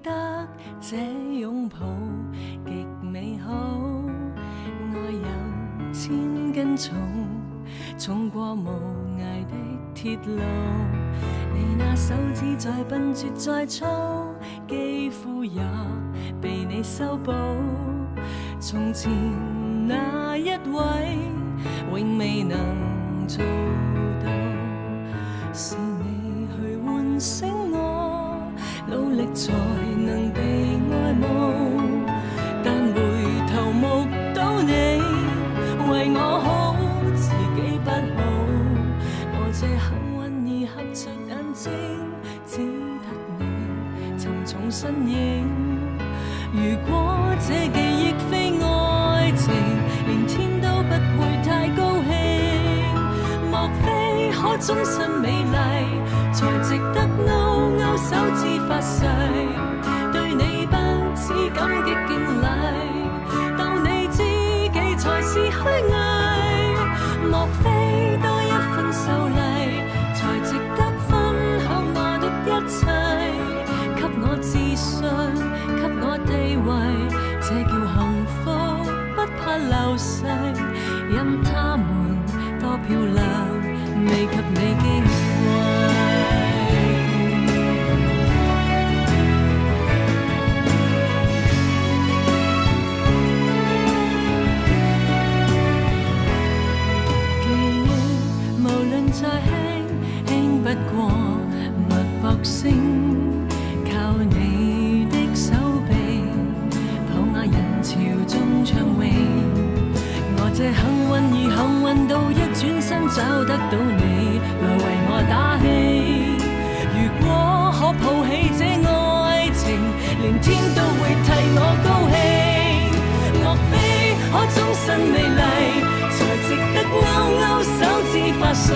得這擁抱極美好，愛有千斤重，重過無涯的鐵路。你那手指再笨拙再粗，肌膚也被你修補。從前那一位永未能做到，是你去喚醒我，努力才能被愛慕。但回頭目睹你為我好，自己不好。我這幸運兒合着眼睛，只得你沉重身影。如果這記憶非愛情，連天都不會太高興。莫非可終身美麗，才值得勾勾手指發誓，對你不止感激敬禮，當你知己才是虛偽。莫非多一份秀麗，才值得分享我的一切，給我自信，給我地位，這叫幸福，不怕流逝。任他們多漂亮，未及你矜貴。記憶無論再輕，輕不過脈搏聲，靠你的手臂，抱雅人潮中暢泳。我這幸運兒幸運到一轉身找得到你來為我打氣。如果可抱起這愛情，連天都會替我高興。莫非可終身美麗，才值得勾勾手指發誓，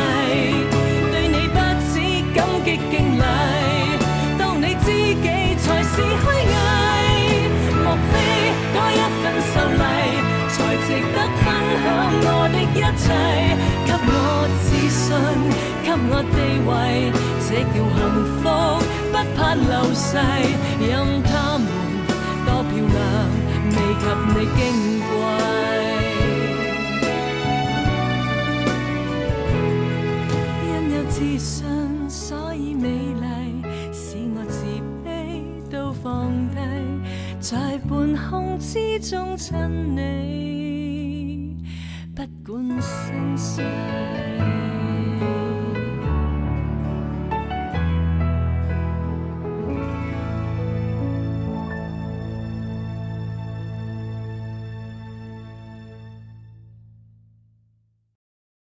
對你不止感激敬禮，當你知己才是虛偽。莫非多一份秀麗，才值得分享我的一切，給我自信，給我地位，這叫幸福，不怕流逝。任他們多漂亮，未及你矜貴。因有自信，所以美麗，使我自卑都放低，在半空之中親你，不管生死。